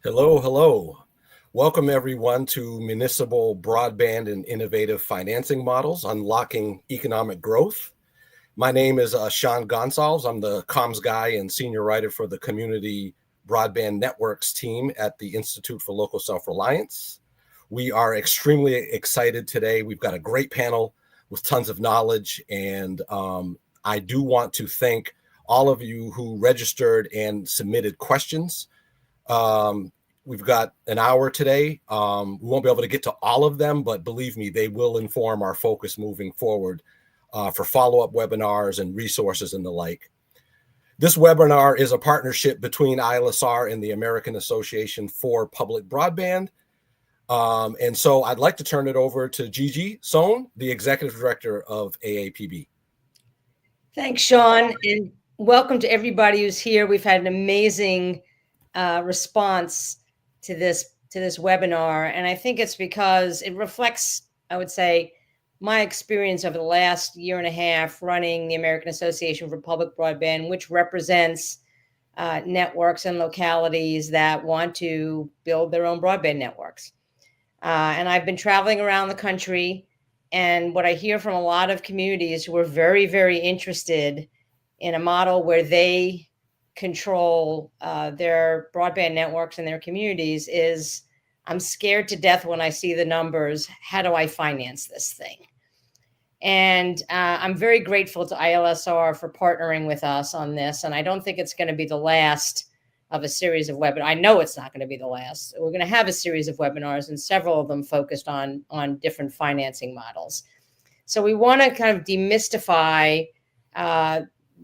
Hello, hello. Welcome everyone to Municipal Broadband and Innovative Financing Models, Unlocking Economic Growth. My name is Sean Gonsalves. I'm the comms guy and senior writer for the Community Broadband Networks team at the Institute for Local Self-Reliance. We are extremely excited today. We've got a great panel with tons of knowledge, and I do want to thank all of you who registered and submitted questions. We've got an hour today. We won't be able to get to all of them, but believe me, they will inform our focus moving forward for follow-up webinars and resources and the like. This webinar is a partnership between ILSR and the American Association for Public Broadband. And so I'd like to turn it over to Gigi Sohn, the Executive Director of AAPB. Thanks, Sean, and welcome to everybody who's here. We've had an amazing response to this webinar, and I think it's because it reflects, I would say, my experience over the last year and a half running the American Association for Public Broadband, which represents networks and localities that want to build their own broadband networks. And I've been traveling around the country, and what I hear from a lot of communities who are very, very interested in a model where they control their broadband networks in their communities is, I'm scared to death when I see the numbers. How do I finance this thing? And I'm very grateful to ILSR for partnering with us on this. And I don't think it's going to be the last of a series of webinars. I know it's not going to be the last. We're going to have a series of webinars, and several of them focused on different financing models. So we want to kind of demystify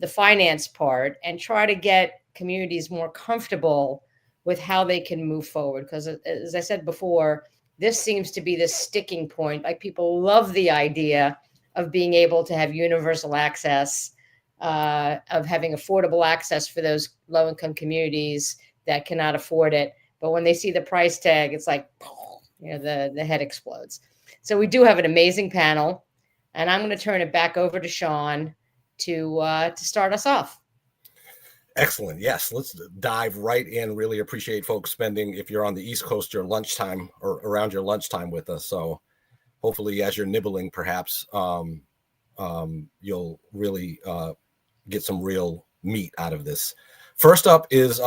the finance part and try to get communities more comfortable with how they can move forward. Because as I said before, this seems to be the sticking point. Like, people love the idea of being able to have universal access, of having affordable access for those low-income communities that cannot afford it. But when they see the price tag, it's like, the head explodes. So we do have an amazing panel, and I'm going to turn it back over to Sean to start us off. Excellent. Yes, let's dive right in. Really appreciate folks spending, if you're on the East Coast, your lunchtime or around your lunchtime with us. So hopefully as you're nibbling, perhaps you'll really get some real meat out of this. First up is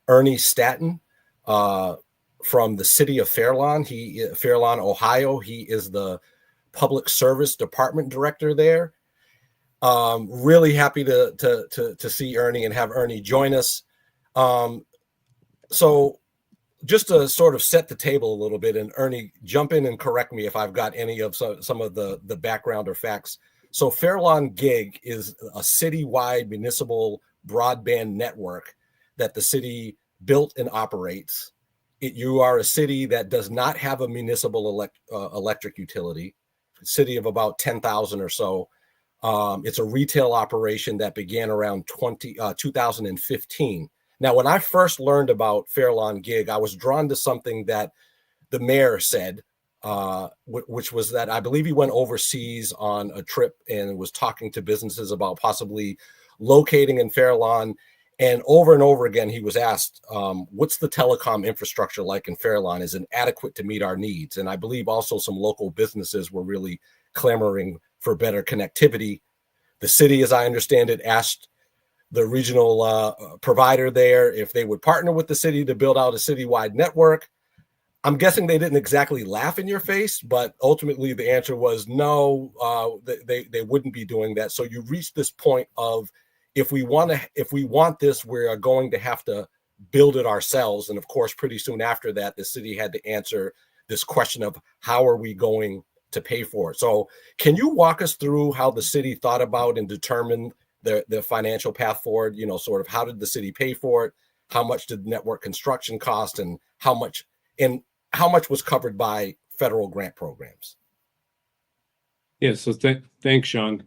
Ernie Statton from the city of Fairlawn. Fairlawn, Ohio. He is the Public Service Department Director there. Really happy to see Ernie and have Ernie join us. So just to sort of set the table a little bit, and Ernie, jump in and correct me if I've got any of some of the background or facts. So Fairlawn Gig is a citywide municipal broadband network that the city built and operates. You are a city that does not have a municipal electric utility, a city of about 10,000 or so. It's a retail operation that began around 2015. Now, when I first learned about Fairlawn Gig, I was drawn to something that the mayor said, which was that I believe he went overseas on a trip and was talking to businesses about possibly locating in Fairlawn. And over again, he was asked, what's the telecom infrastructure like in Fairlawn? Is it adequate to meet our needs? And I believe also some local businesses were really clamoring for better connectivity. The city, as I understand it, asked the regional provider there if they would partner with the city to build out a citywide network. I'm guessing they didn't exactly laugh in your face, but ultimately the answer was no, they wouldn't be doing that. So you reach this point of, if we want this, we are going to have to build it ourselves. And of course, pretty soon after that, the city had to answer this question of how are we going to pay for it. So can you walk us through how the city thought about and determined the financial path forward? Sort of how did the city pay for it? How much did network construction cost, and how much was covered by federal grant programs? Yeah, so thanks, Sean.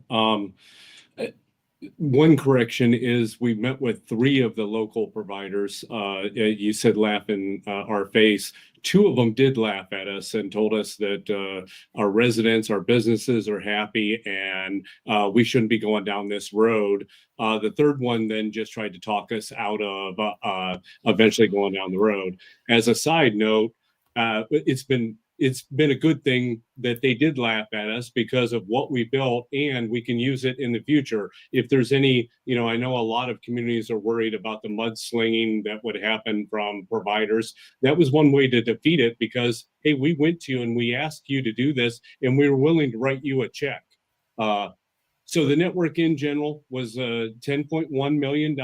One correction is we met with 3 of the local providers. You said laugh in our face. 2 of them did laugh at us and told us that our residents, our businesses are happy and we shouldn't be going down this road. The third one then just tried to talk us out of eventually going down the road. As a side note, it's been a good thing that they did laugh at us because of what we built, and we can use it in the future. If there's any, I know a lot of communities are worried about the mudslinging that would happen from providers. That was one way to defeat it because, hey, we went to you and we asked you to do this, and we were willing to write you a check. So the network in general was $10.1 million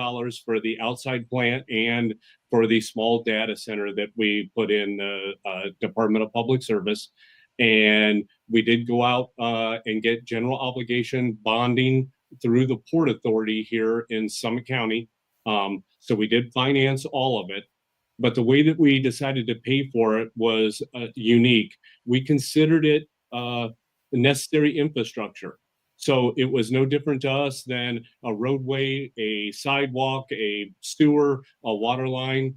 for the outside plant and for the small data center that we put in the Department of Public Service. And we did go out and get general obligation bonding through the Port Authority here in Summit County. So we did finance all of it. But the way that we decided to pay for it was unique. We considered it necessary infrastructure. So it was no different to us than a roadway, a sidewalk, a sewer, a water line.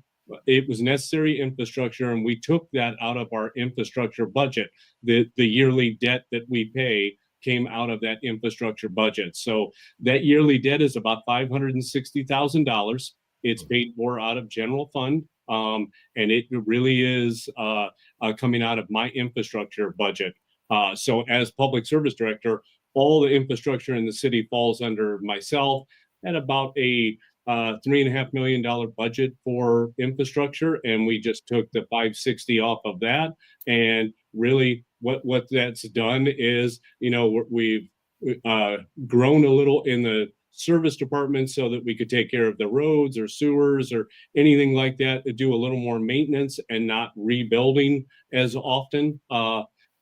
It was necessary infrastructure, and we took that out of our infrastructure budget. The yearly debt that we pay came out of that infrastructure budget. So that yearly debt is about $560,000. It's paid for out of general fund, and it really is coming out of my infrastructure budget. So as public service director, all the infrastructure in the city falls under myself at about a $3.5 million budget for infrastructure, and we just took the 560 off of that. And really, what that's done is, we've grown a little in the service department so that we could take care of the roads or sewers or anything like that, to do a little more maintenance and not rebuilding as often.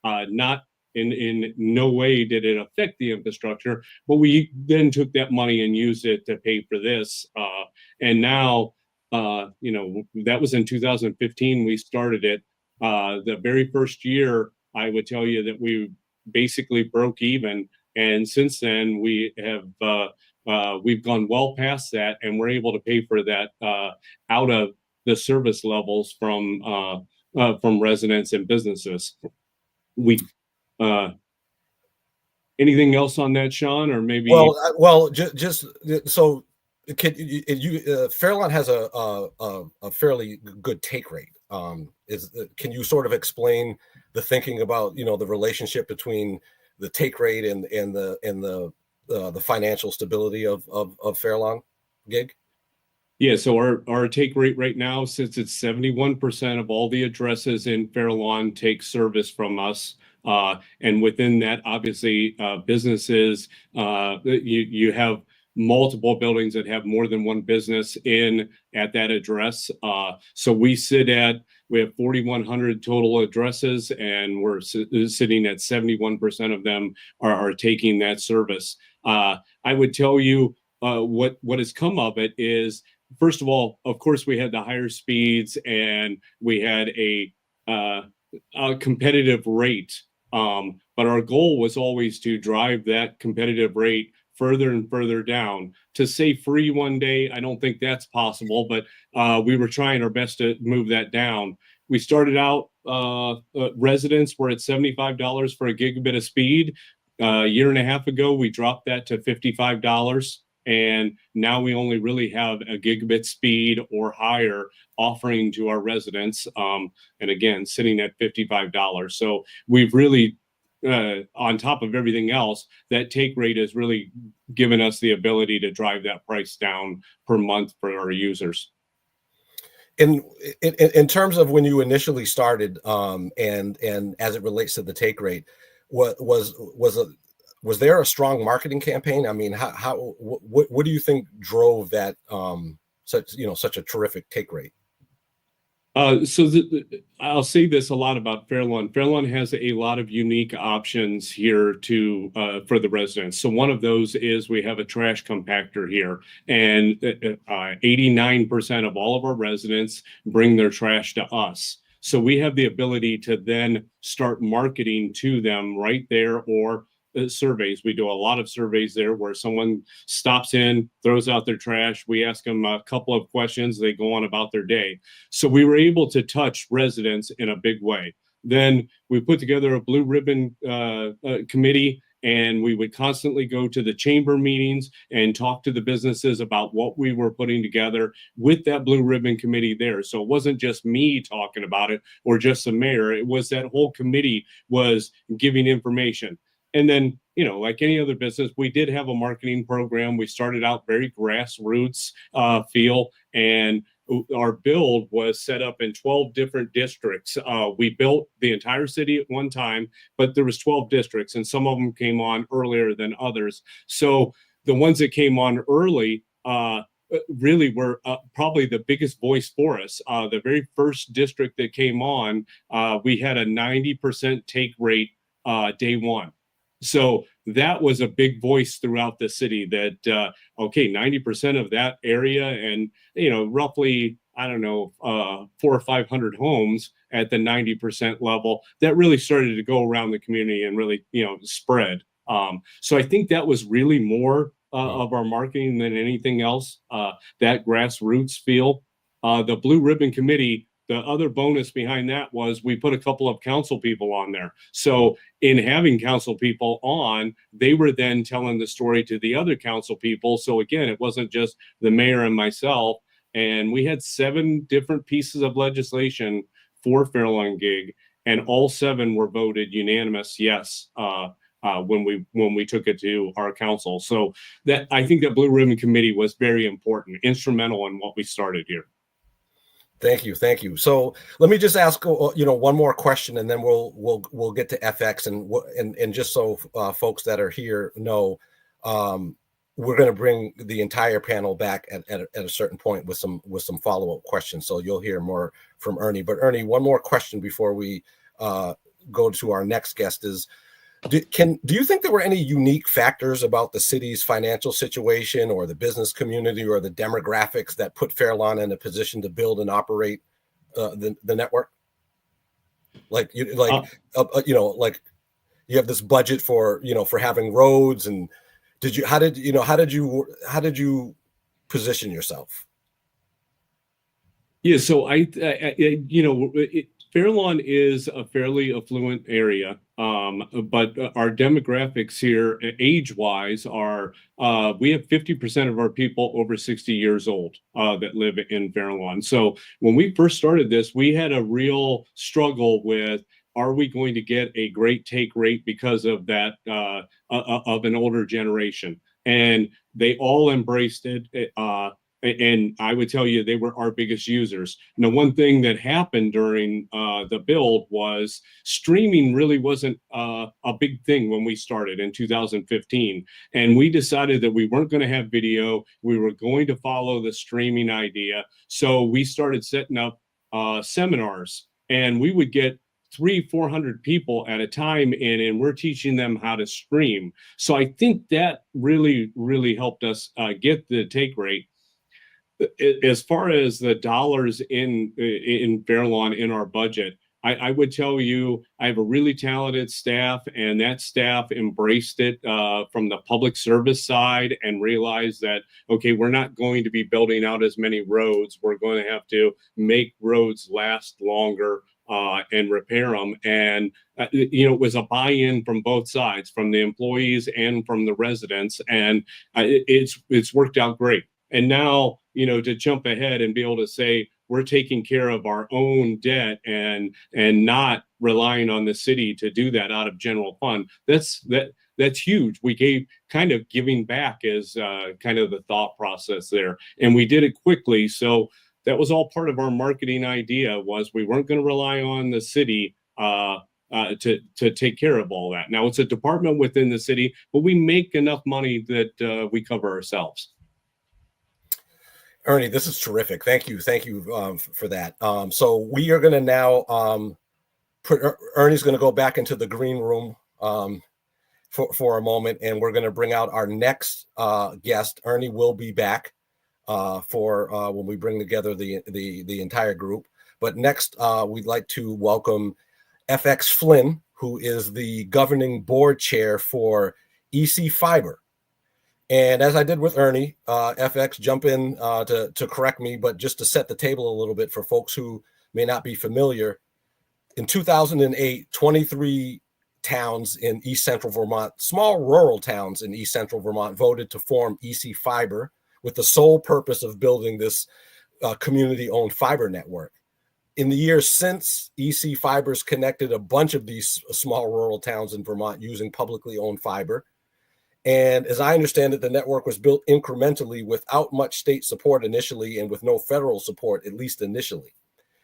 Not in no way did it affect the infrastructure, but we then took that money and used it to pay for this. And now, that was in 2015, we started it. The very first year, I would tell you that we basically broke even. And since then, we have we've gone well past that, and we're able to pay for that out of the service levels from residents and businesses. Anything else on that, Sean, or maybe? Just so Fairlawn has a fairly good take rate. Can you sort of explain the thinking about the relationship between the take rate and the financial stability of Fairlawn Gig? Yeah, so our take rate right now, since it's 71% of all the addresses in Fairlawn take service from us, and within that, obviously, businesses, you have multiple buildings that have more than one business in at that address. So we have 4,100 total addresses, and we're sitting at 71% of them are taking that service. I would tell you what has come of it is, first of all, of course, we had the higher speeds and we had a competitive rate. But our goal was always to drive that competitive rate further and further down. To say free one day, I don't think that's possible, but we were trying our best to move that down. We started out, residents were at $75 for a gigabit of speed. A year and a half ago, we dropped that to $55. And now we only really have a gigabit speed or higher offering to our residents. And again, sitting at $55. So we've really, on top of everything else, that take rate has really given us the ability to drive that price down per month for our users. In terms of when you initially started, and as it relates to the take rate, was there a strong marketing campaign? I mean, what do you think drove that such a terrific take rate? I'll say this a lot about Fairlawn. Fairlawn has a lot of unique options here for the residents. So one of those is we have a trash compactor here, and 89% of all of our residents bring their trash to us. So we have the ability to then start marketing to them right there, or surveys. We do a lot of surveys there where someone stops in, throws out their trash. We ask them a couple of questions. They go on about their day. So we were able to touch residents in a big way. Then we put together a blue ribbon committee, and we would constantly go to the chamber meetings and talk to the businesses about what we were putting together with that blue ribbon committee there. So it wasn't just me talking about it or just the mayor. It was that whole committee was giving information. And then, you know, like any other business, we did have a marketing program. We started out very grassroots feel, and our build was set up in 12 different districts. We built the entire city at one time, but there was 12 districts, and some of them came on earlier than others. So the ones that came on early really were probably the biggest voice for us. The very first district that came on, we had a 90% take rate day one. So that was a big voice throughout the city that, okay, 90% of that area and, you know, roughly, I don't know, 400 or 500 homes at the 90% level, that really started to go around the community and really, you know, spread. So I think that was really more of our marketing than anything else, that grassroots feel. The Blue Ribbon Committee, the other bonus behind that was we put a couple of council people on there. So in having council people on, they were then telling the story to the other council people. So again, it wasn't just the mayor and myself. And we had 7 different pieces of legislation for Fairlawn Gig, and all 7 were voted unanimous yes when we took it to our council. So that, I think that Blue Ribbon Committee was very important, instrumental in what we started here. Thank you, thank you. So let me just ask, you know, one more question, and then we'll get to FX, and just so folks that are here know, we're going to bring the entire panel back at a certain point with some follow-up questions. So you'll hear more from Ernie. But Ernie, one more question before we go to our next guest is, do you think there were any unique factors about the city's financial situation or the business community or the demographics that put Fairlawn in a position to build and operate the network? Like you know, you have this budget for, you know, for having roads, and how did you position yourself? Yeah, so Fairlawn is a fairly affluent area, but our demographics here, age-wise, are we have 50% of our people over 60 years old that live in Fairlawn. So when we first started this, we had a real struggle with, are we going to get a great take rate because of that, of an older generation? And they all embraced it. And I would tell you, they were our biggest users. Now, one thing that happened during the build was streaming really wasn't a big thing when we started in 2015. And we decided that we weren't going to have video. We were going to follow the streaming idea. So we started setting up seminars, and we would get 300-400 people at a time in, and we're teaching them how to stream. So I think that really, really helped us get the take rate. As far as the dollars in Fairlawn in our budget, I would tell you, I have a really talented staff, and that staff embraced it from the public service side and realized that, okay, we're not going to be building out as many roads. We're going to have to make roads last longer and repair them. And, you know, it was a buy-in from both sides, from the employees and from the residents. And it's worked out great. And now, you know, to jump ahead and be able to say we're taking care of our own debt and not relying on the city to do that out of general fund, that's huge. We kind of giving back as kind of the thought process there, and we did it quickly. So that was all part of our marketing idea, was we weren't going to rely on the city to take care of all that. Now, it's a department within the city, but we make enough money that we cover ourselves. Ernie, this is terrific. Thank you for that. So we are going to now Ernie's going to go back into the green room for a moment, and we're going to bring out our next guest. Ernie will be back for when we bring together the entire group. But next, we'd like to welcome FX Flynn, who is the governing board chair for EC Fiber. And as I did with Ernie, FX, jump in to correct me, but just to set the table a little bit for folks who may not be familiar, in 2008, 23 towns in East Central Vermont, small rural towns in East Central Vermont, voted to form EC Fiber with the sole purpose of building this community-owned fiber network. In the years since, EC Fiber's connected a bunch of these small rural towns in Vermont using publicly owned fiber. And as I understand it, the network was built incrementally without much state support initially and with no federal support, at least initially.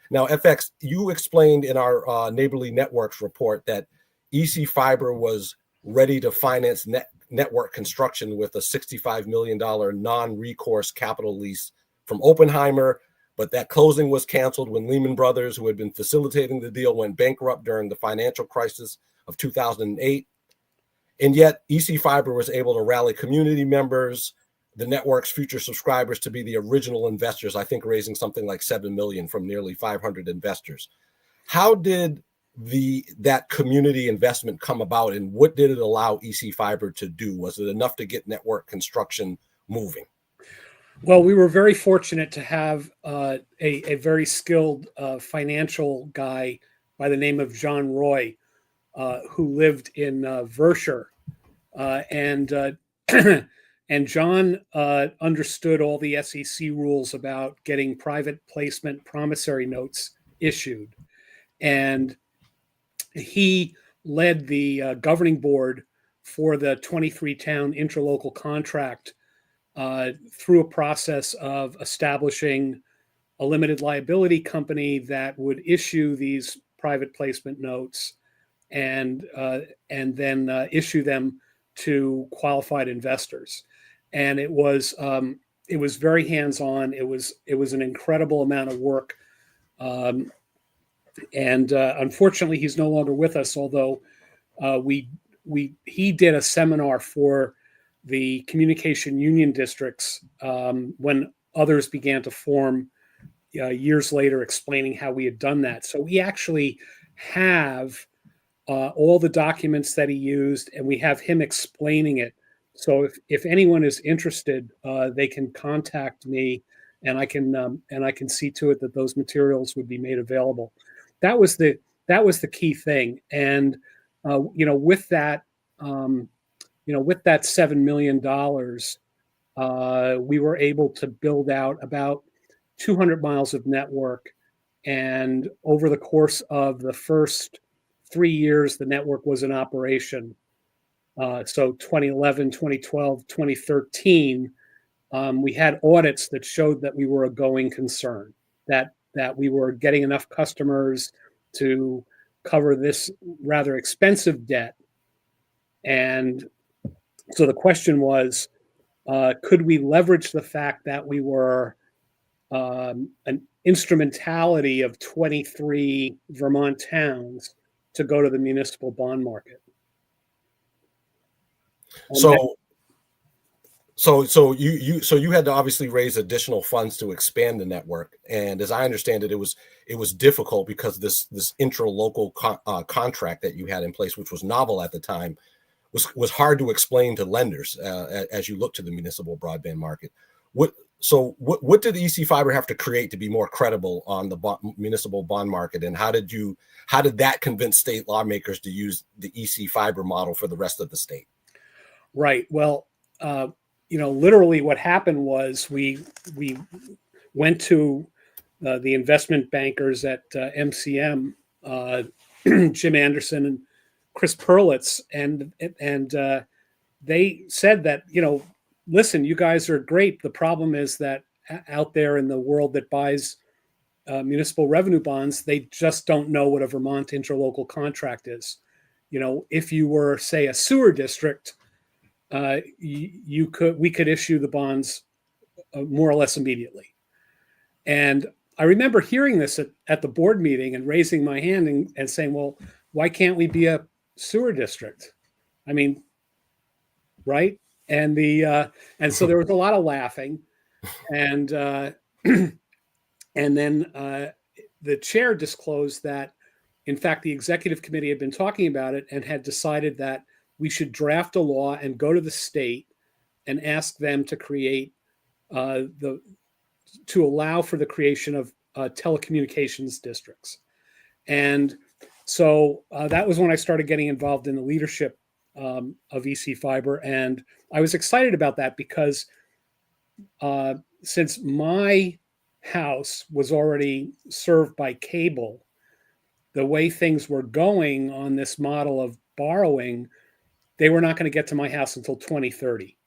Now, FX, you explained in our Neighborly Networks report that EC Fiber was ready to finance network construction with a $65 million non-recourse capital lease from Oppenheimer, but that closing was canceled when Lehman Brothers, who had been facilitating the deal, went bankrupt during the financial crisis of 2008. And yet EC Fiber was able to rally community members, the network's future subscribers, to be the original investors, I think raising something like $7 million from nearly 500 investors. How did that community investment come about, and what did it allow EC Fiber to do? Was it enough to get network construction moving? Well, we were very fortunate to have a very skilled financial guy by the name of John Roy, who lived in Vershire, and John understood all the SEC rules about getting private placement promissory notes issued, and he led the governing board for the 23-town interlocal contract through a process of establishing a limited liability company that would issue these private placement notes and then issue them to qualified investors. And it was very hands-on. It was an incredible amount of work. And unfortunately, he's no longer with us, although he did a seminar for the communication union districts when others began to form years later, explaining how we had done that. So we actually have all the documents that he used, and we have him explaining it. So if anyone is interested, they can contact me, and I can see to it that those materials would be made available. That was the key thing, and with that $7 million, we were able to build out about 200 miles of network. And over the course of the first 3 years, the network was in operation. So 2011, 2012, 2013, we had audits that showed that we were a going concern, that we were getting enough customers to cover this rather expensive debt. And so the question was, could we leverage the fact that we were an instrumentality of 23 Vermont towns to go to the municipal bond market? And So you had to obviously raise additional funds to expand the network, and as I understand it, it was difficult because this intra-local contract that you had in place, which was novel at the time, was hard to explain to lenders as you look to the municipal broadband market. What did EC Fiber have to create to be more credible on the municipal bond market, and how did that convince state lawmakers to use the EC Fiber model for the rest of the state? Right. Well, literally what happened was we went to the investment bankers at MCM, Jim Anderson and Chris Perlitz, and they said that, listen, you guys are great. The problem is that out there in the world that buys municipal revenue bonds, they just don't know what a Vermont interlocal contract is. If you were, say, a sewer district, we could issue the bonds more or less immediately. And I remember hearing this at the board meeting and raising my hand and saying, well, why can't we be a sewer district? I mean, right? And so there was a lot of laughing, and then the chair disclosed that in fact, the executive committee had been talking about it and had decided that we should draft a law and go to the state and ask them to create to allow for the creation of telecommunications districts. And so that was when I started getting involved in the leadership of EC Fiber. And I was excited about that because since my house was already served by cable, the way things were going on this model of borrowing, they were not going to get to my house until 2030.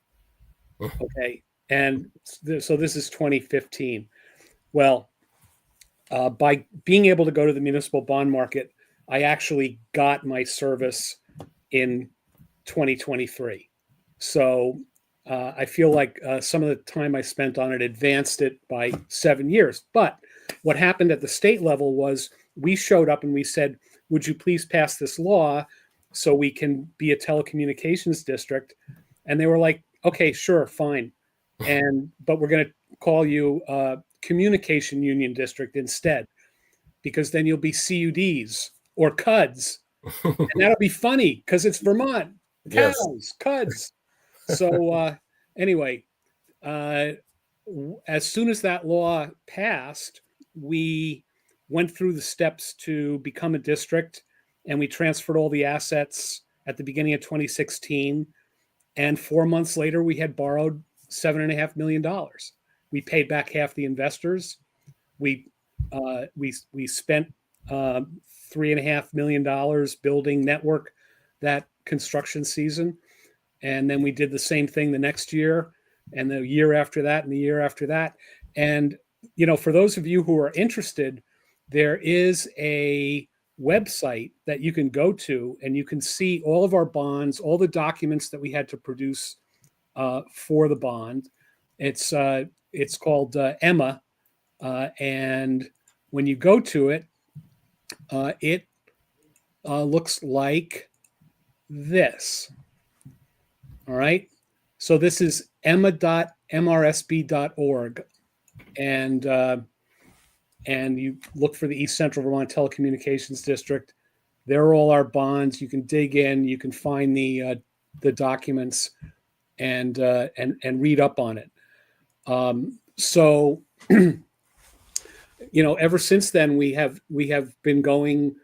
Okay. And so this is 2015. Well, by being able to go to the municipal bond market, I actually got my service in 2023. So I feel like some of the time I spent on it advanced it by 7 years. But what happened at the state level was we showed up and we said, would you please pass this law so we can be a telecommunications district? And they were like, okay, sure, fine. But we're going to call you Communication Union District instead, because then you'll be CUDs or CUDs. And that'll be funny because it's Vermont. Cows, yes. CUDs. So anyway, as soon as that law passed, we went through the steps to become a district, and we transferred all the assets at the beginning of 2016. And 4 months later, we had borrowed $7.5 million. We paid back half the investors. We spent $3.5 million building network that construction season. And then we did the same thing the next year and the year after that and the year after that. And, you know, for those of you who are interested, there is a website that you can go to and you can see all of our bonds, all the documents that we had to produce for the bond. It's called Emma. And when you go to it, it looks like this. All right. So this is emma.mrsb.org. And you look for the East Central Vermont Telecommunications District. There are all our bonds. You can dig in. You can find the documents and read up on it. So, you know, ever since then we have been going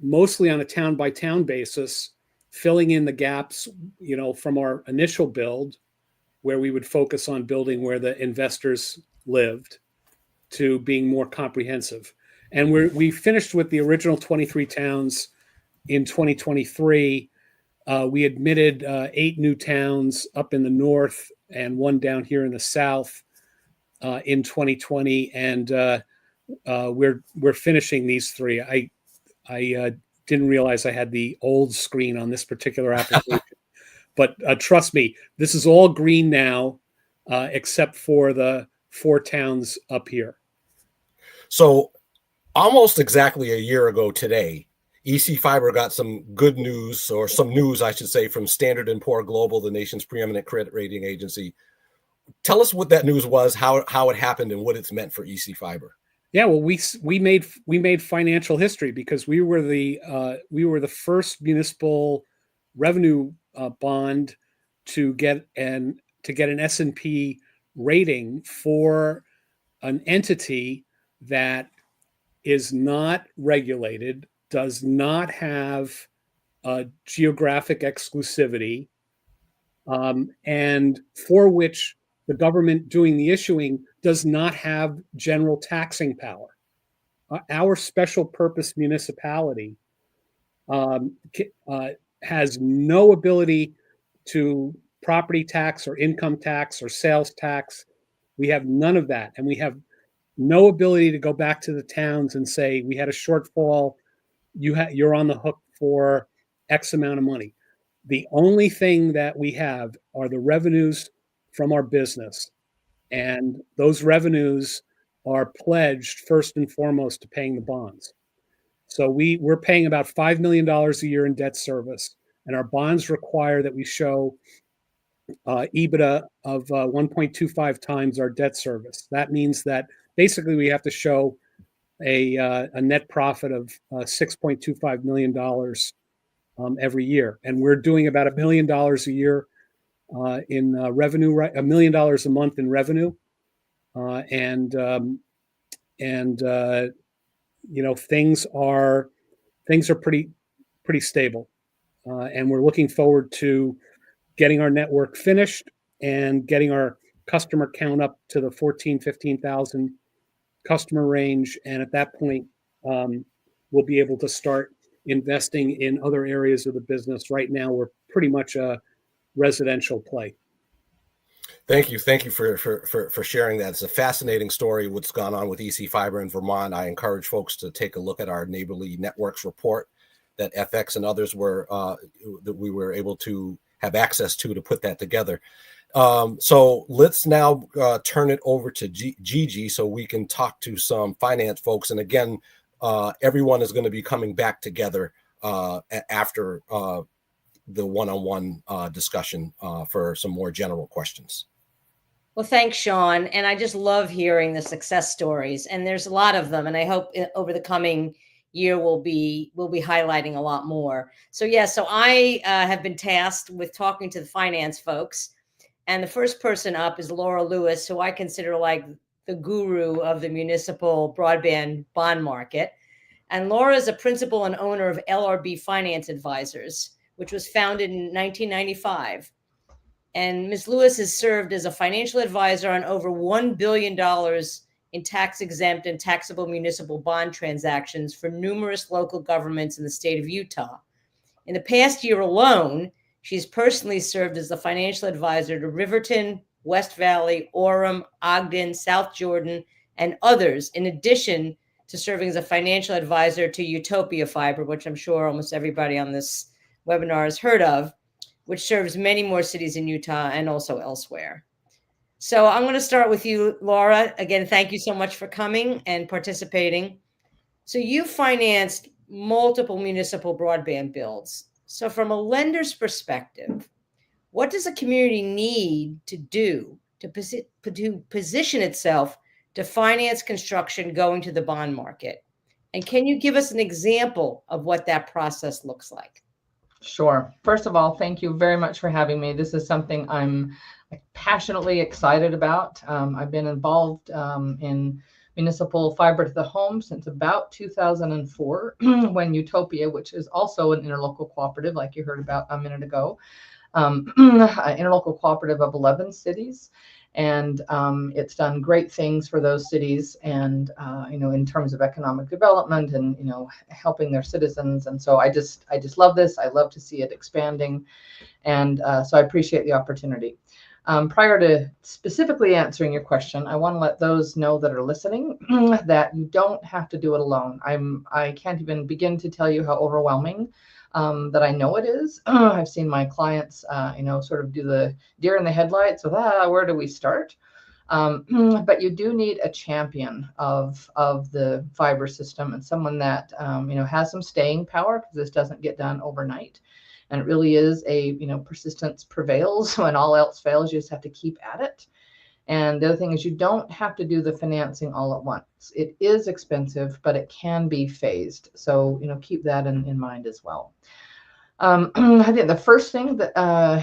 mostly on a town by town basis, filling in the gaps, you know, from our initial build, where we would focus on building where the investors lived, to being more comprehensive. And we finished with the original 23 towns in 2023. We admitted 8 new towns up in the north and 1 down here in the south in 2020. And we're finishing these 3. I didn't realize I had the old screen on this particular application. But trust me, this is all green now, except for the 4 towns up here. So almost exactly a year ago today, EC Fiber got some good news, or some news, I should say, from Standard & Poor Global, the nation's preeminent credit rating agency. Tell us what that news was, how it happened, and what it's meant for EC Fiber. Yeah, well, we made financial history because we were the first municipal revenue bond to get an S&P rating for an entity that is not regulated, does not have geographic exclusivity, and for which the government doing the issuing does not have general taxing power. Our special purpose municipality has no ability to property tax or income tax or sales tax. We have none of that. And we have no ability to go back to the towns and say, we had a shortfall, you're on the hook for X amount of money. The only thing that we have are the revenues from our business. And those revenues are pledged first and foremost to paying the bonds. So we're paying about $5 million a year in debt service, and our bonds require that we show EBITDA of 1.25 times our debt service. That means that basically we have to show a net profit of $6.25 million every year, and we're doing about $1 million a year in revenue, right? $1 million a month in revenue, and you know, things are pretty stable, and we're looking forward to getting our network finished and getting our customer count up to the 15,000 customer range, and at that point, we'll be able to start investing in other areas of the business. Right now, we're pretty much a residential play. Thank you for sharing that. It's a fascinating story what's gone on with EC Fiber in Vermont. I encourage folks to take a look at our Neighborly Networks report that FX and others were that we were able to have access to put that together. So let's now turn it over to Gigi so we can talk to some finance folks. And again, everyone is going to be coming back together after the one-on-one discussion for some more general questions. Well, thanks, Sean. And I just love hearing the success stories. And there's a lot of them. And I hope over the coming year we'll be highlighting a lot more. So so I have been tasked with talking to the finance folks. And the first person up is Laura Lewis, who I consider like the guru of the municipal broadband bond market. And Laura is a principal and owner of LRB Finance Advisors, which was founded in 1995. And Ms. Lewis has served as a financial advisor on over $1 billion in tax-exempt and taxable municipal bond transactions for numerous local governments in the state of Utah. In the past year alone, she's personally served as the financial advisor to Riverton, West Valley, Orem, Ogden, South Jordan, and others, in addition to serving as a financial advisor to Utopia Fiber, which I'm sure almost everybody on this webinar has heard of, which serves many more cities in Utah and also elsewhere. So I'm going to start with you, Laura. Again, thank you so much for coming and participating. So you financed multiple municipal broadband builds. So from a lender's perspective, what does a community need to do to position itself to finance construction going to the bond market? And can you give us an example of what that process looks like? Sure. First of all, thank you very much for having me. This is something I'm passionately excited about. I've been involved in municipal fiber to the home since about 2004, when Utopia, which is also an interlocal cooperative, like you heard about a minute ago, interlocal cooperative of 11 cities. And it's done great things for those cities, and in terms of economic development and helping their citizens. And so I just love this. I love to see it expanding, and so I appreciate the opportunity. Prior to specifically answering your question, I want to let those know that are listening that you don't have to do it alone. I can't even begin to tell you how overwhelming that I know it is. I've seen my clients, sort of do the deer in the headlights of, where do we start? But you do need a champion of the fiber system, and someone that, has some staying power, because this doesn't get done overnight. And it really is persistence prevails. When all else fails, you just have to keep at it. And the other thing is, you don't have to do the financing all at once. It is expensive, but it can be phased. So, keep that in mind as well. I think the first thing that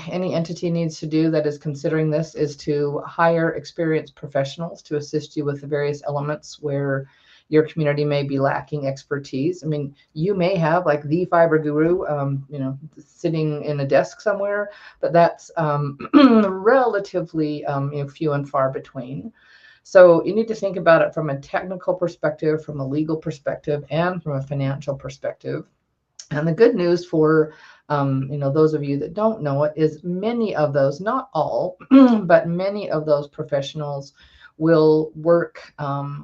any entity needs to do that is considering this is to hire experienced professionals to assist you with the various elements where your community may be lacking expertise. I mean, you may have like the fiber guru, sitting in a desk somewhere, but that's relatively few and far between. So you need to think about it from a technical perspective, from a legal perspective, and from a financial perspective. And the good news for those of you that don't know it is many of those, not all, but many of those professionals will work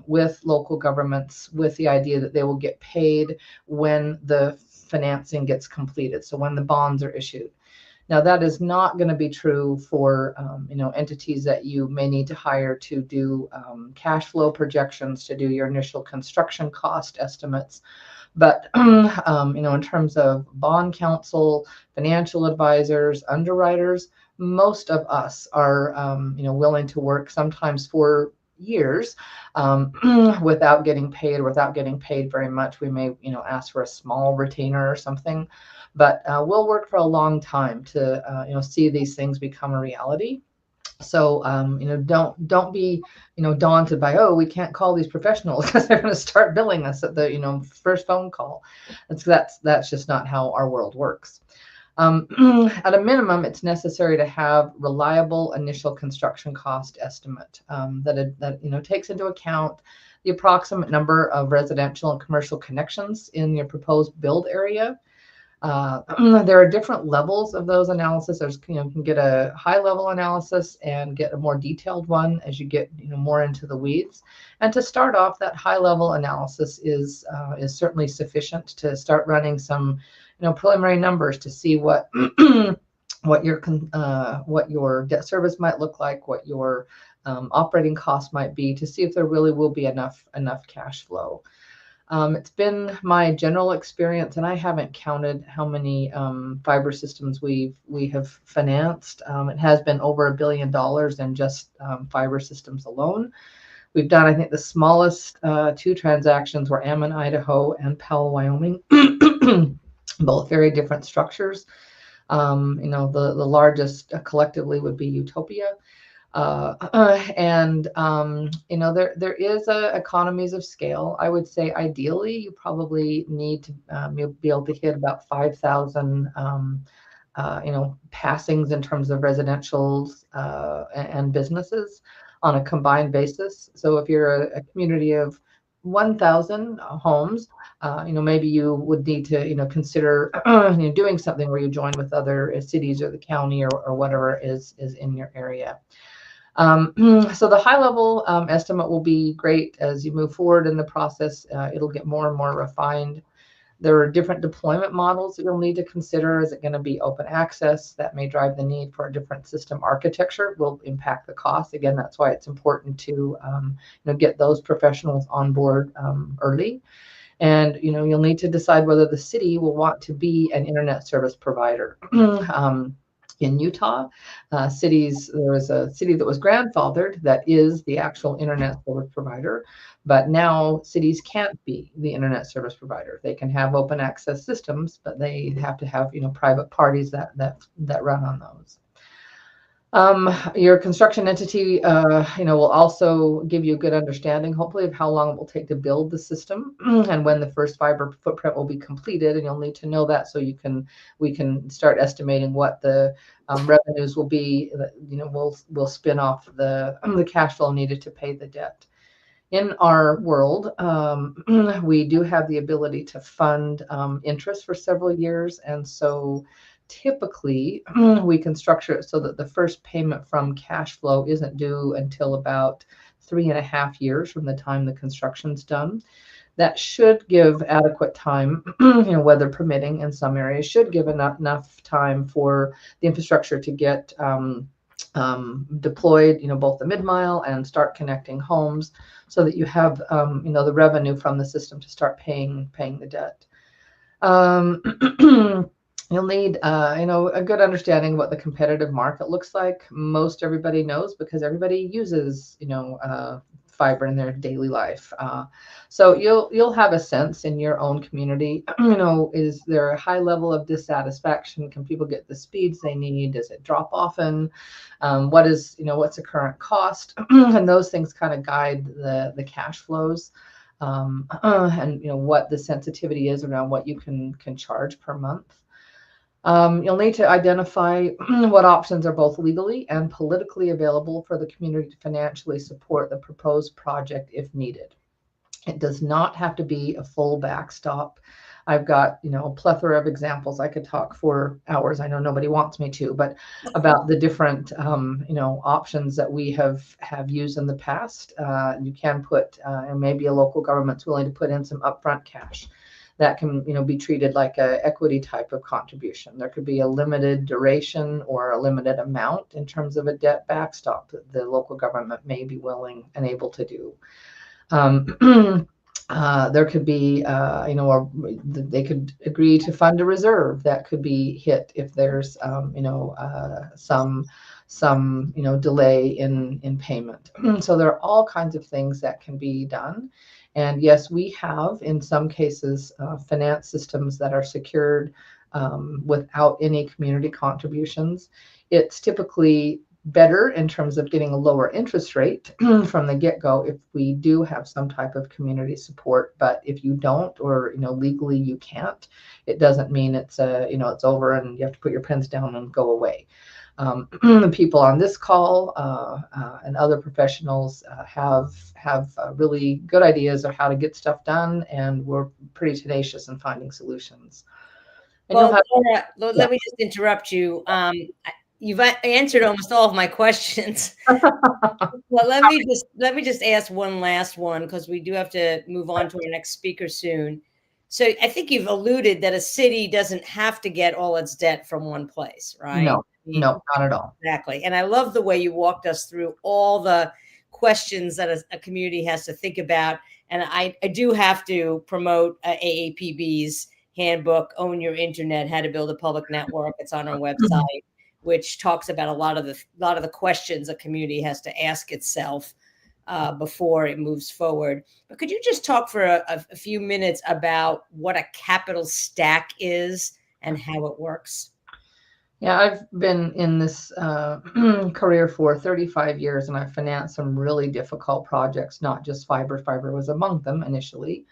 with local governments with the idea that they will get paid when the financing gets completed, so when the bonds are issued. Now, that is not going to be true for entities that you may need to hire to do cash flow projections, to do your initial construction cost estimates. But in terms of bond counsel, financial advisors, underwriters, most of us are willing to work sometimes for years without getting paid or without getting paid very much. We may, ask for a small retainer or something, but we'll work for a long time to, see these things become a reality. So, don't be, daunted by, oh, we can't call these professionals because they're going to start billing us at the, first phone call. That's just not how our world works. At a minimum, it's necessary to have reliable initial construction cost estimate that takes into account the approximate number of residential and commercial connections in your proposed build area. There are different levels of those analysis. There's, you can get a high level analysis and get a more detailed one as you get, more into the weeds. And to start off, that high level analysis is certainly sufficient to start running some, preliminary numbers to see what what your debt service might look like, what your operating costs might be, to see if there really will be enough cash flow. It's been my general experience, and I haven't counted how many fiber systems we have financed. It has been over $1 billion in just fiber systems alone. We've done, I think, the smallest 2 transactions were Ammon, Idaho, and Powell, Wyoming, both very different structures. The largest collectively would be Utopia. There is economies of scale. I would say ideally you probably need to be able to hit about 5,000 passings in terms of residentials and businesses on a combined basis. So if you're a community of 1,000 homes, maybe you would need to consider doing something where you join with other cities or the county or whatever is in your area. So the high level estimate will be great as you move forward in the process. It'll get more and more refined. There are different deployment models that you'll need to consider. Is it going to be open access? That may drive the need for a different system architecture, will impact the cost. Again, that's why it's important to get those professionals on board early. And you'll need to decide whether the city will want to be an internet service provider. In Utah, there was a city that was grandfathered that is the actual internet service provider, but now cities can't be the internet service provider. They can have open access systems, but they have to have private parties that run on those. Your construction entity, will also give you a good understanding, hopefully, of how long it will take to build the system and when the first fiber footprint will be completed. And you'll need to know that so we can start estimating what the revenues will be. We'll spin off the cash flow needed to pay the debt. In our world, we do have the ability to fund interest for several years, and so typically we can structure it so that the first payment from cash flow isn't due until about 3.5 years from the time the construction's done. That should give adequate time, weather permitting in some areas, should give enough time for the infrastructure to get deployed, both the mid-mile and start connecting homes, so that you have, the revenue from the system to start paying the debt. You'll need, a good understanding of what the competitive market looks like. Most everybody knows because everybody uses, fiber in their daily life. So you'll have a sense in your own community, is there a high level of dissatisfaction? Can people get the speeds they need? Does it drop often? What's the current cost? And those things kind of guide the cash flows. And what the sensitivity is around what you can charge per month. You'll need to identify what options are both legally and politically available for the community to financially support the proposed project if needed. It does not have to be a full backstop. I've got, a plethora of examples. I could talk for hours. I know nobody wants me to, but about the different, options that we have used in the past. You can put, and maybe a local government's willing to put in some upfront cash. That can, be treated like a equity type of contribution. There could be a limited duration or a limited amount in terms of a debt backstop that the local government may be willing and able to do. There could be, or they could agree to fund a reserve that could be hit if there's, some delay in payment. So there are all kinds of things that can be done. And yes, we have in some cases finance systems that are secured without any community contributions. It's typically better in terms of getting a lower interest rate from the get-go if we do have some type of community support. But if you don't, or legally you can't, it doesn't mean it's it's over and you have to put your pens down and go away. The people on this call and other professionals have really good ideas of how to get stuff done, and we're pretty tenacious in finding solutions. And Well, Laura, let me just interrupt you. You've answered almost all of my questions. Well, let me just ask one last one, because we do have to move on to our next speaker soon. So I think you've alluded that a city doesn't have to get all its debt from one place, right? No, not at all. Exactly. And I love the way you walked us through all the questions that a community has to think about. And I do have to promote AAPB's handbook, Own Your Internet, How to Build a Public Network. It's on our website, which talks about a lot of the questions a community has to ask itself before it moves forward. But could you just talk for a few minutes about what a capital stack is and how it works? Yeah, I've been in this career for 35 years, and I've financed some really difficult projects, not just fiber. Fiber was among them initially,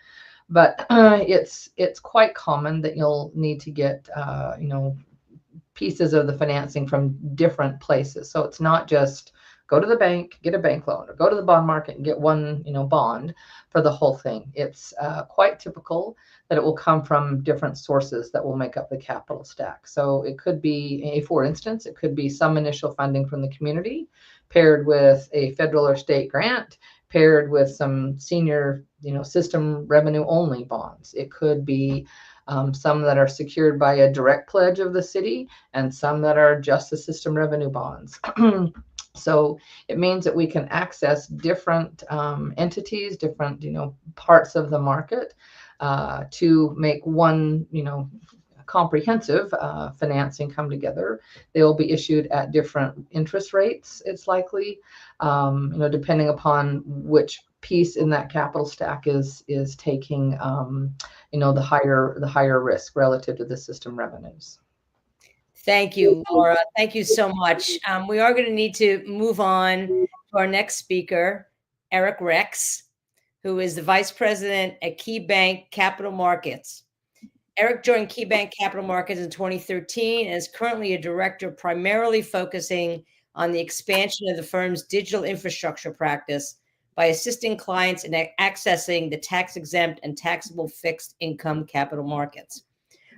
but it's quite common that you'll need to get pieces of the financing from different places. So it's not just go to the bank, get a bank loan, or go to the bond market and get one, bond for the whole thing. It's quite typical that it will come from different sources that will make up the capital stack. So it could be, for instance, it could be some initial funding from the community paired with a federal or state grant, paired with some senior, system revenue only bonds. It could be some that are secured by a direct pledge of the city, and some that are just the system revenue bonds. So it means that we can access different entities, different parts of the market to make one comprehensive financing come together. They will be issued at different interest rates. It's likely, depending upon which piece in that capital stack is taking the higher risk relative to the system revenues. Thank you, Laura. Thank you so much. We are going to need to move on to our next speaker, Eric Rex, who is the Vice President at KeyBank Capital Markets. Eric joined KeyBank Capital Markets in 2013 and is currently a director primarily focusing on the expansion of the firm's digital infrastructure practice by assisting clients in accessing the tax-exempt and taxable fixed income capital markets.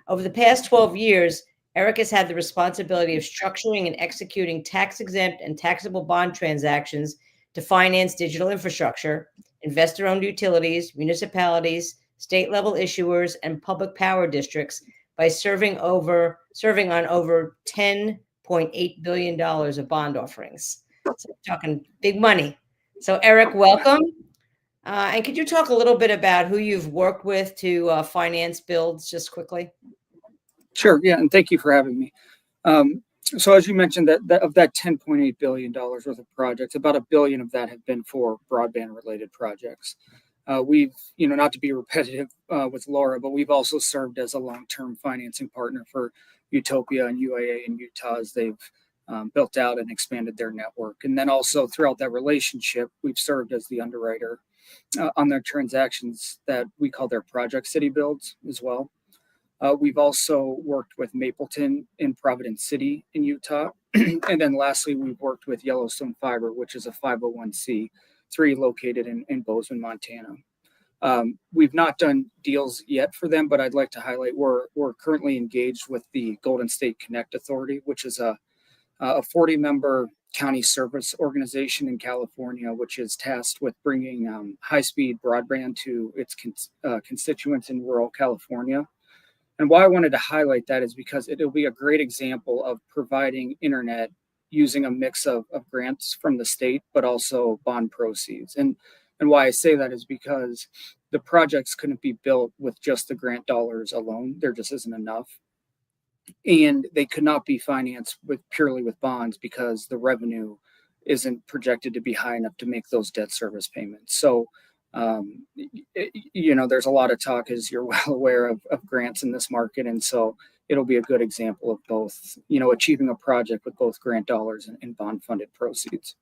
Over the past 12 years, Eric has had the responsibility of structuring and executing tax-exempt and taxable bond transactions to finance digital infrastructure, investor-owned utilities, municipalities, state-level issuers, and public power districts by serving on over $10.8 billion of bond offerings. So we're talking big money. So Eric, welcome. And could you talk a little bit about who you've worked with to finance builds just quickly? Sure. Yeah. And thank you for having me. So as you mentioned, that of that $10.8 billion worth of projects, about $1 billion of that have been for broadband related projects. We've, not to be repetitive with Laura, but we've also served as a long-term financing partner for Utopia and UAA in Utah as they've built out and expanded their network. And then also throughout that relationship, we've served as the underwriter on their transactions that we call their project city builds as well. We've also worked with Mapleton in Providence City in Utah. And then lastly, we've worked with Yellowstone Fiber, which is a 501c3 located in Bozeman, Montana. We've not done deals yet for them, but I'd like to highlight we're currently engaged with the Golden State Connect Authority, which is a 40-member county service organization in California, which is tasked with bringing high-speed broadband to its constituents in rural California. And why I wanted to highlight that is because it'll be a great example of providing internet using a mix of grants from the state, but also bond proceeds. And why I say that is because the projects couldn't be built with just the grant dollars alone. There just isn't enough. and they could not be financed purely with bonds because the revenue isn't projected to be high enough to make those debt service payments. So, there's a lot of talk, as you're well aware, of grants in this market. And so it'll be a good example of both, achieving a project with both grant dollars and bond funded proceeds.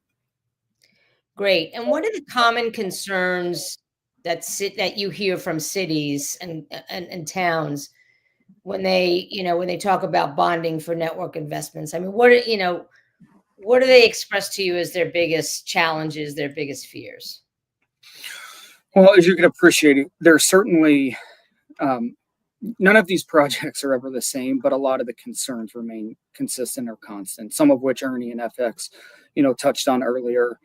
Great. And what are the common concerns that you hear from cities and towns when they talk about bonding for network investments? I mean, what do they express to you as their biggest challenges, their biggest fears? Well, as you can appreciate, there's certainly none of these projects are ever the same, but a lot of the concerns remain consistent or constant, some of which Ernie and FX, touched on earlier.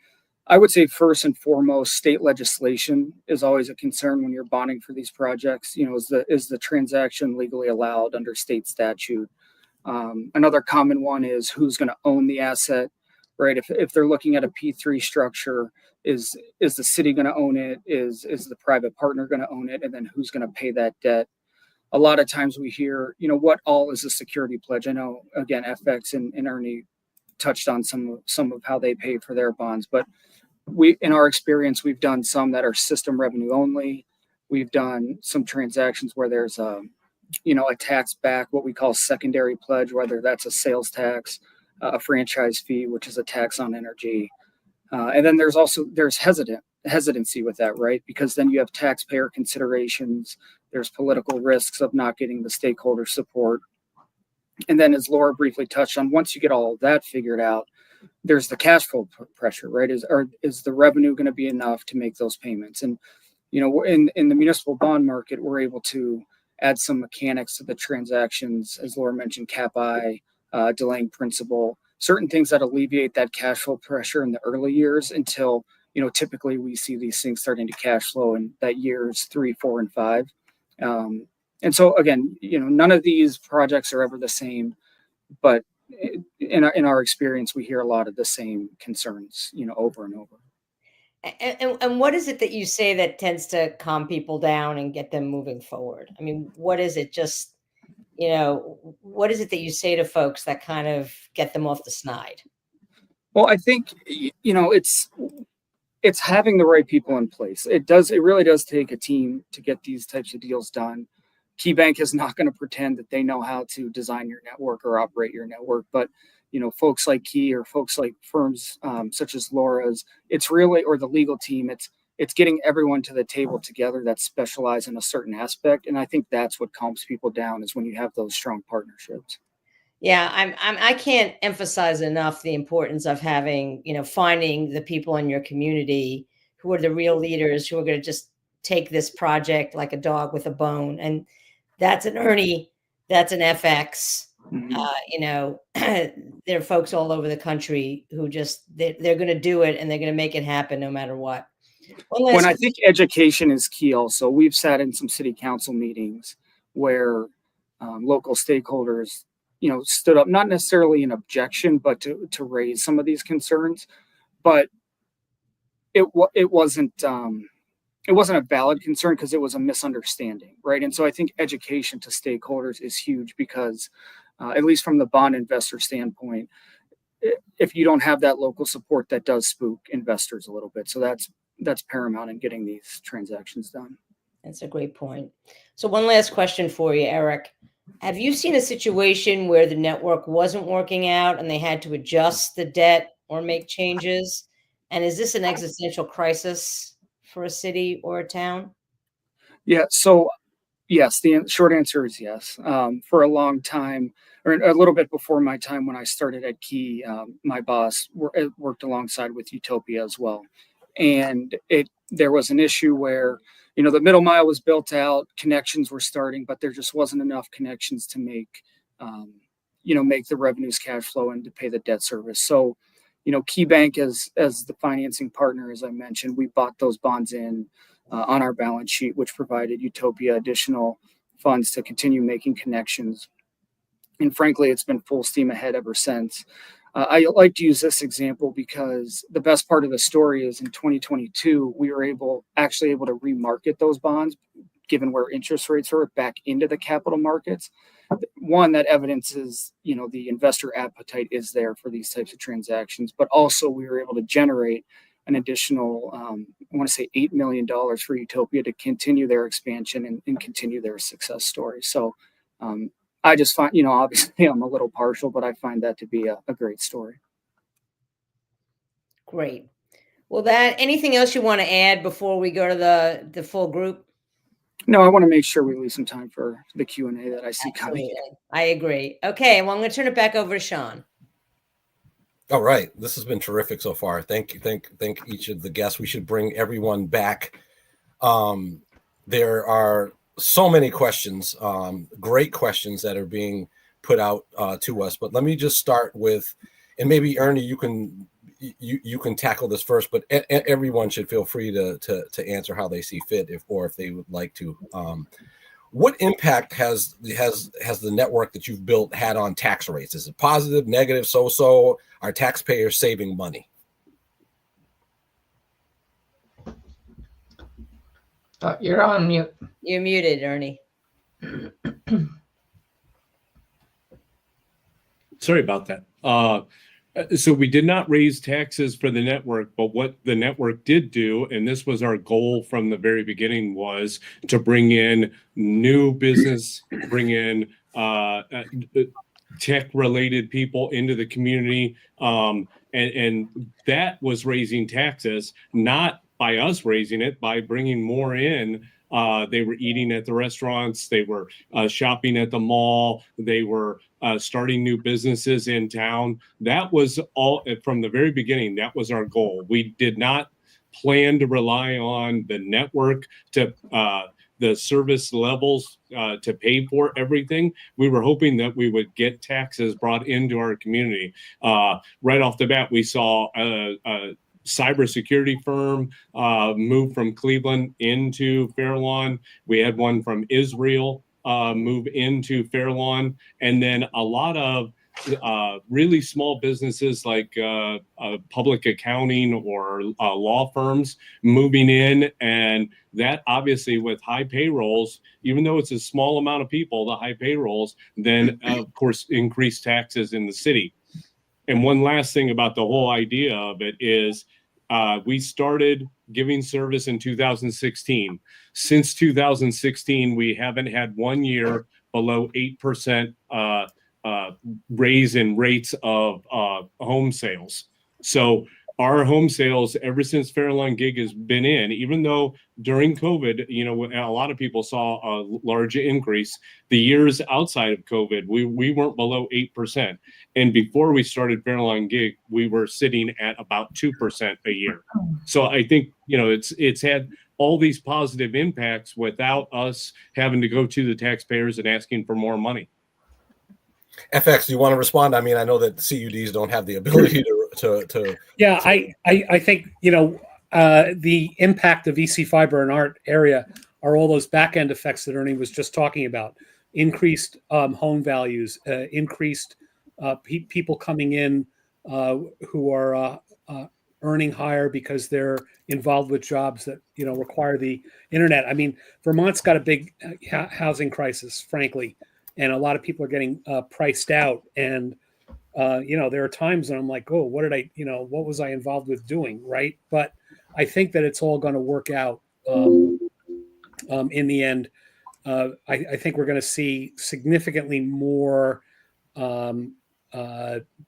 I would say first and foremost, state legislation is always a concern when you're bonding for these projects. Is the transaction legally allowed under state statute? Another common one is who's going to own the asset, right? If they're looking at a P3 structure, is the city going to own it? Is the private partner going to own it? And then who's going to pay that debt? A lot of times we hear, what all is a security pledge? I know, again, FX and Ernie touched on some of how they pay for their bonds, but in our experience, we've done some that are system revenue only. We've done some transactions where there's a tax back, what we call secondary pledge, whether that's a sales tax, a franchise fee, which is a tax on energy. And then there's hesitancy with that, right? Because then you have taxpayer considerations. There's political risks of not getting the stakeholder support. And then, as Laura briefly touched on, once you get all of that figured out, there's the cash flow pressure, right? Is the revenue going to be enough to make those payments? And, in the municipal bond market, we're able to add some mechanics to the transactions, as Laura mentioned, cap-I, delaying principal, certain things that alleviate that cash flow pressure in the early years until, typically we see these things starting to cash flow in that years 3, 4, and 5. And so again, none of these projects are ever the same, but in our experience, we hear a lot of the same concerns, over and over. And what is it that you say that tends to calm people down and get them moving forward? I mean, what is it? Just, what is it that you say to folks that kind of get them off the snide? Well, I think, it's having the right people in place. It really does take a team to get these types of deals done. KeyBank is not going to pretend that they know how to design your network or operate your network, but folks like Key or folks like firms such as Laura's, it's really, or the legal team, it's getting everyone to the table together that specialize in a certain aspect, and I think that's what calms people down is when you have those strong partnerships. Yeah, I can't emphasize enough the importance of having, finding the people in your community who are the real leaders who are going to just take this project like a dog with a bone. And that's an Ernie, that's an FX. There are folks all over the country who they're going to do it and they're going to make it happen no matter what. When I think education is key also, we've sat in some city council meetings where local stakeholders, stood up, not necessarily an objection, but to raise some of these concerns, but it wasn't a valid concern because it was a misunderstanding, right? And so I think education to stakeholders is huge because, at least from the bond investor standpoint, if you don't have that local support, that does spook investors a little bit. So that's paramount in getting these transactions done. That's a great point. So one last question for you, Eric. Have you seen a situation where the network wasn't working out and they had to adjust the debt or make changes? And is this an existential crisis for a city or a town? Yeah. So yes, the short answer is yes. For a long time, or a little bit before my time when I started at Key, my boss worked alongside with Utopia as well. And there was an issue where, the middle mile was built out, connections were starting, but there just wasn't enough connections to make the revenues cash flow and to pay the debt service. So, KeyBank as the financing partner, as I mentioned, we bought those bonds in on our balance sheet, which provided Utopia additional funds to continue making connections. And frankly, it's been full steam ahead ever since. I like to use this example because the best part of the story is in 2022, we were able to remarket those bonds, given where interest rates are, back into the capital markets. one, that evidences, the investor appetite is there for these types of transactions, but also we were able to generate an additional, I want to say $8 million for Utopia to continue their expansion and continue their success story. So I just find, obviously I'm a little partial, but I find that to be a great story. Great. Well, anything else you want to add before we go to the full group? No, I want to make sure we leave some time for the Q&A that I see coming. Absolutely. I agree. Okay, well, I'm going to turn it back over to Sean. All right, this has been terrific so far. Thank you. Thank each of the guests. We should bring everyone back. There are so many questions, great questions that are being put out to us. But let me just start with, and maybe Ernie, you can tackle this first. But everyone should feel free to answer how they see fit, if they would like to. What impact has the network that you've built had on tax rates? Is it positive, negative, so-so? Are taxpayers saving money? You're on mute. You're muted, Ernie. Sorry about that. So we did not raise taxes for the network, but what the network did do, and this was our goal from the very beginning, was to bring in new business, bring in tech-related people into the community, and that was raising taxes, not by us raising it, by bringing more in. They were eating at the restaurants, they were shopping at the mall, they were starting new businesses in town. That was all from the very beginning. That was our goal. We did not plan to rely on the network to the service levels to pay for everything. We were hoping that we would get taxes brought into our community. Right off the bat, we saw a cybersecurity firm move from Cleveland into Fairlawn. We had one from Israel move into Fairlawn, and then a lot of really small businesses like public accounting or law firms moving in. And that obviously, with high payrolls, even though it's a small amount of people, the high payrolls then of course increase taxes in the city. And one last thing about the whole idea of it is we started giving service in 2016. Since 2016, we haven't had 1 year below 8% raise in rates of home sales. So our home sales, ever since Fairlawn Gig has been in, even though during COVID, a lot of people saw a large increase, the years outside of COVID, we weren't below 8%. And before we started Fairlawn Gig, we were sitting at about 2% a year. So I think, it's had all these positive impacts without us having to go to the taxpayers and asking for more money. FX, do you want to respond? I mean, I know that CUDs don't have the ability to Yeah, I think, the impact of EC fiber in our area are all those back end effects that Ernie was just talking about. Increased home values, increased people coming in who are earning higher because they're involved with jobs that require the internet. I mean, Vermont's got a big housing crisis, frankly, and a lot of people are getting priced out. And there are times when I'm like, oh, what was I involved with doing, right? But I think that it's all going to work out in the end. I think we're going to see significantly more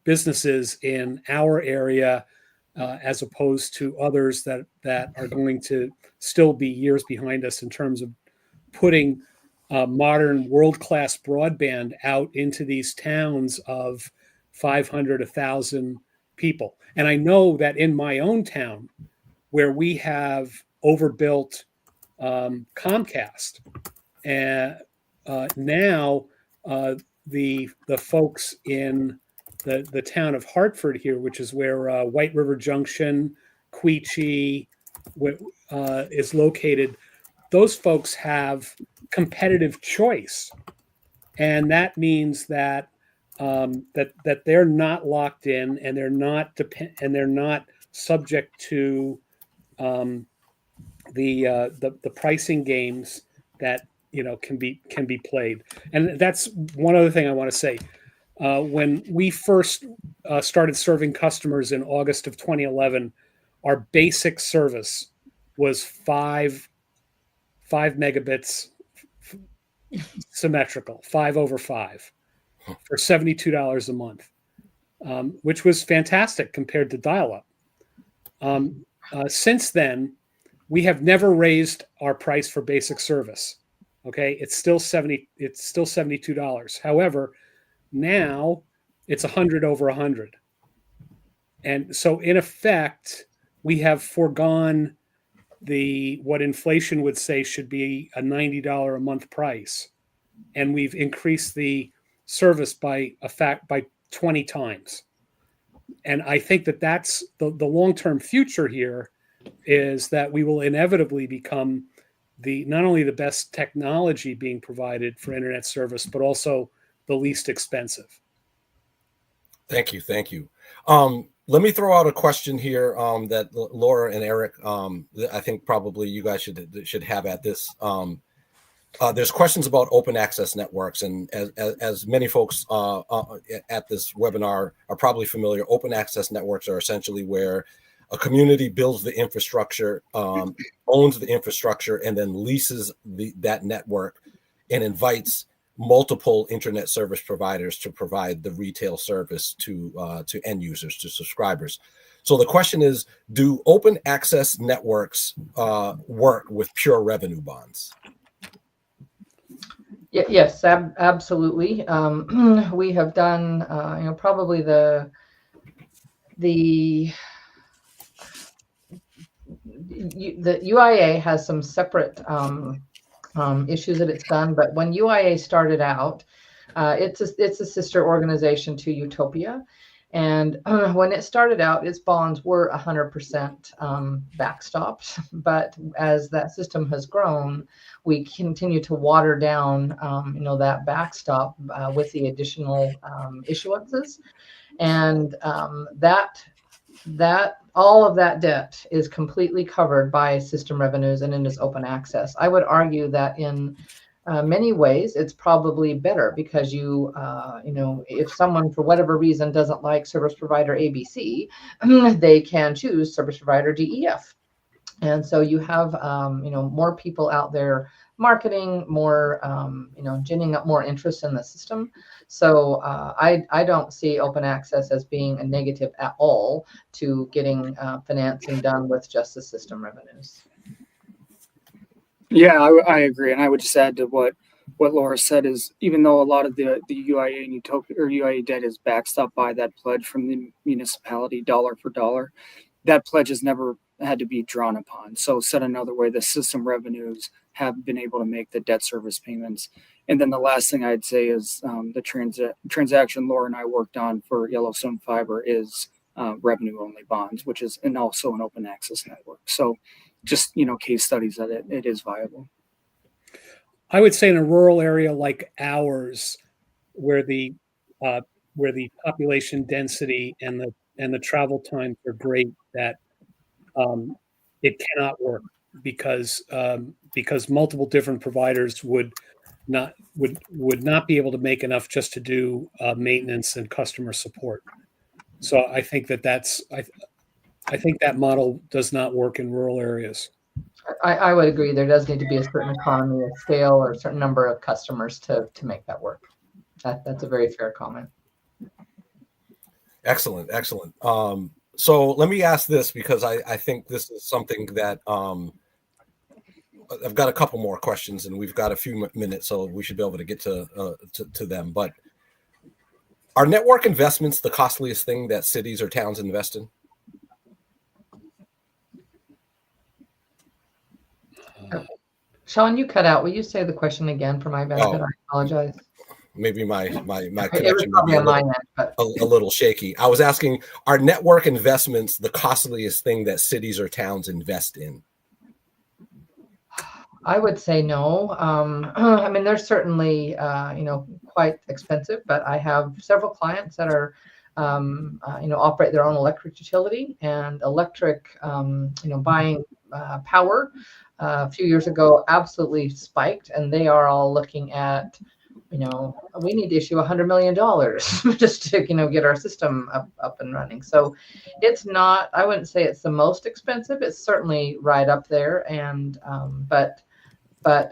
businesses in our area as opposed to others that are going to still be years behind us in terms of putting modern world-class broadband out into these towns of 500, 1,000 people. And I know that in my own town, where we have overbuilt Comcast, and now the folks in the town of Hartford here, which is where White River Junction, Queechee is located, those folks have competitive choice, and that means that that they're not locked in, and they're not subject to the pricing games that can be played. And that's one other thing I want to say. When we first started serving customers in August of 2011, our basic service was 5 megabits symmetrical, 5/5 for $72 a month, which was fantastic compared to dial-up. Since then, we have never raised our price for basic service. Okay, it's still $72. However, now it's 100 over 100, and so in effect, we have foregone what inflation would say should be a $90 a month price, and we've increased the service by 20 times. And I think that's the long-term future here, is that we will inevitably become not only the best technology being provided for internet service, but also the least expensive. Thank you. Let me throw out a question here that Laura and Eric, I think probably you guys should have at this. There's questions about open access networks, and as many folks at this webinar are probably familiar, open access networks are essentially where a community builds the infrastructure, owns the infrastructure, and then leases that network and invites multiple internet service providers to provide the retail service to end users, to subscribers. So the question is, do open access networks work with pure revenue bonds? Yes, absolutely. We have done, probably the UIA has some separate issues that it's done, but when UIA started out, it's a sister organization to Utopia, and when it started out, its bonds were 100% backstopped. But as that system has grown, we continue to water down, that backstop with the additional issuances, and that all of that debt is completely covered by system revenues and in this open access. I would argue that in many ways it's probably better, because if someone for whatever reason doesn't like service provider ABC, they can choose service provider DEF, and so you have more people out there marketing, more ginning up more interest in the system. So I don't see open access as being a negative at all to getting financing done with just the system revenues. Yeah, I agree, and I would just add to what Laura said is, even though a lot of the UIA and Utopia or UIA debt is backstopped by that pledge from the municipality dollar for dollar, that pledge has never had to be drawn upon. So said another way, the system revenues have been able to make the debt service payments. And then the last thing I'd say is the transaction Laura and I worked on for Yellowstone Fiber is revenue only bonds, which is also an open access network. So just case studies that it is viable. I would say in a rural area like ours, where the population density and the travel times are great, that it cannot work because multiple different providers would not be able to make enough just to do maintenance and customer support. So I think I think that model does not work in rural areas. I would agree. There does need to be a certain economy of scale or a certain number of customers to make that work. That's a very fair comment. Excellent. So let me ask this, because I think this is something that I've got a couple more questions, and we've got a few minutes, so we should be able to get to them. But are network investments the costliest thing that cities or towns invest in? Sean, you cut out. Will you say the question again for my benefit? I apologize. Maybe my It connection was probably may on my end, but a little shaky. I was asking, are network investments the costliest thing that cities or towns invest in? I would say no. I mean, they're certainly, quite expensive, but I have several clients that are, operate their own electric utility, and electric, buying power a few years ago absolutely spiked, and they are all looking at, we need to issue $100 million just to, get our system up and running. So it's not, I wouldn't say it's the most expensive. It's certainly right up there. And, but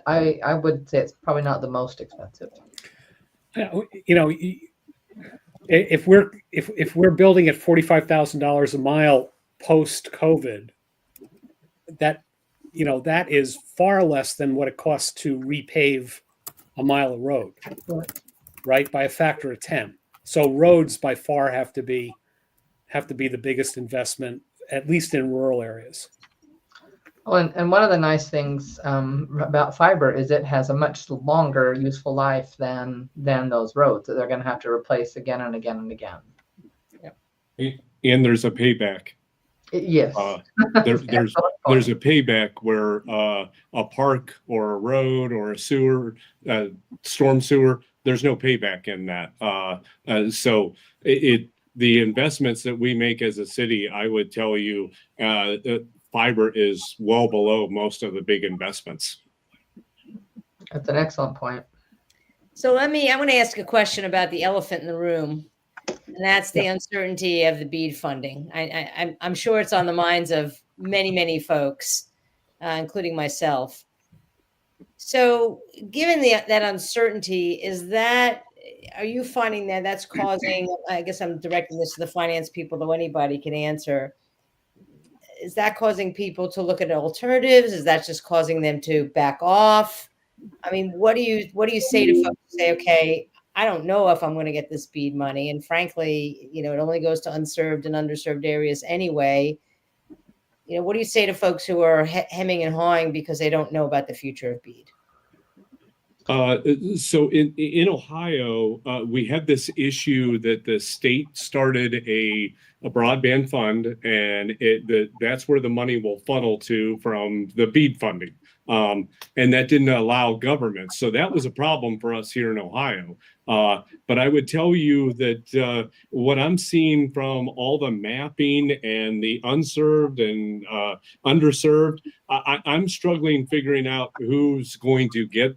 I would say it's probably not the most expensive. If we're building at $45,000 a mile post COVID, that is far less than what it costs to repave a mile of road, right? By a factor of 10. So roads by far have to be the biggest investment, at least in rural areas. Well, and one of the nice things about fiber is it has a much longer useful life than those roads that they're going to have to replace again and again and again. And there's a payback. Yes. There's a payback where a park or a road or a sewer, storm sewer, there's no payback in that. So the investments that we make as a city, I would tell you, fiber is well below most of the big investments. That's an excellent point. So I want to ask a question about the elephant in the room, and that's the uncertainty of the BEAD funding. I'm sure it's on the minds of many, many folks, including myself. So given that uncertainty, are you finding that that's causing, I guess I'm directing this to the finance people, though anybody can answer, is that causing people to look at alternatives? Is that just causing them to back off? What do you say to folks who say, okay, I don't know if I'm going to get this BEAD money, and frankly, it only goes to unserved and underserved areas anyway. What do you say to folks who are hemming and hawing because they don't know about the future of BEAD? So in Ohio, we had this issue that the state started a broadband fund, and that's where the money will funnel to from the BEAD funding. And that didn't allow government. So that was a problem for us here in Ohio. But I would tell you that what I'm seeing from all the mapping and the unserved and underserved, I'm struggling figuring out who's going to get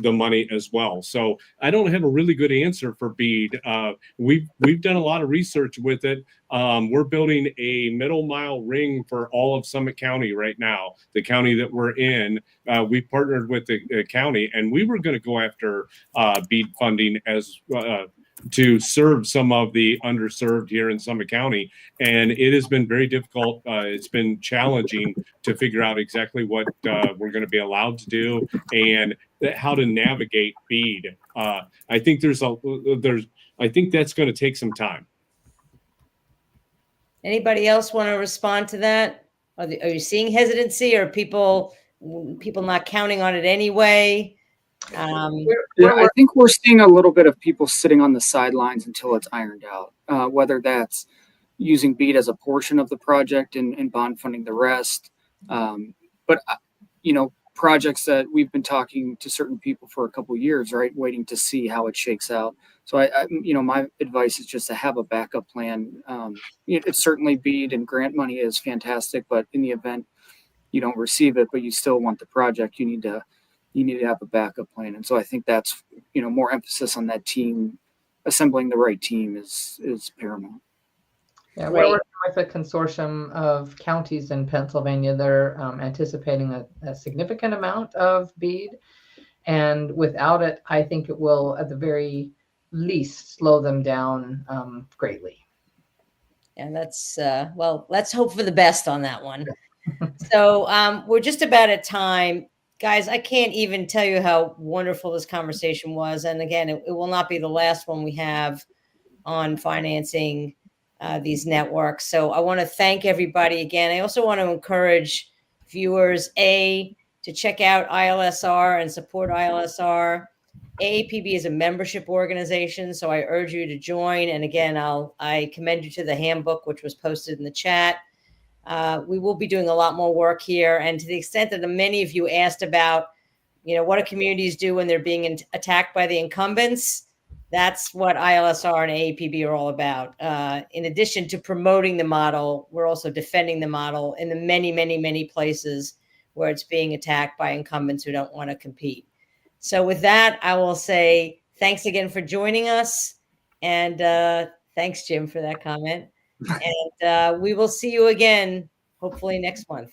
the money as well. So I don't have a really good answer for BEAD. We've done a lot of research with it. We're building a middle mile ring for all of Summit County right now, the county that we're in. We partnered with the county, and we were going to go after BEAD funding as to serve some of the underserved here in Summit County. And it has been very difficult. It's been challenging to figure out exactly what we're going to be allowed to do and how to navigate BEAD. I think I think that's going to take some time. Anybody else want to respond to that? Are you seeing hesitancy, or people not counting on it anyway? I think we're seeing a little bit of people sitting on the sidelines until it's ironed out, whether that's using BEAD as a portion of the project and bond funding the rest. But projects that we've been talking to certain people for a couple of years, right, waiting to see how it shakes out. So my advice is just to have a backup plan. It's certainly BEAD and grant money is fantastic, but in the event you don't receive it, but you still want the project, you need to have a backup plan. And so I think that's, more emphasis on that team, assembling the right team is paramount. Yeah, we're working with a consortium of counties in Pennsylvania. They're anticipating a significant amount of BEAD. And without it, I think it will, at the very least, slow them down greatly. And that's, let's hope for the best on that one. So we're just about at time. Guys, I can't even tell you how wonderful this conversation was. And again, it will not be the last one we have on financing these networks. So I want to thank everybody again. I also want to encourage viewers, to check out ILSR and support ILSR. AAPB is a membership organization, so I urge you to join. And again, I commend you to the handbook, which was posted in the chat. We will be doing a lot more work here. And to the extent that many of you asked about, what do communities do when they're being attacked by the incumbents? That's what ILSR and AAPB are all about. In addition to promoting the model, we're also defending the model in the many, many, many places where it's being attacked by incumbents who don't want to compete. So with that, I will say thanks again for joining us. And thanks, Jim, for that comment. And we will see you again, hopefully next month.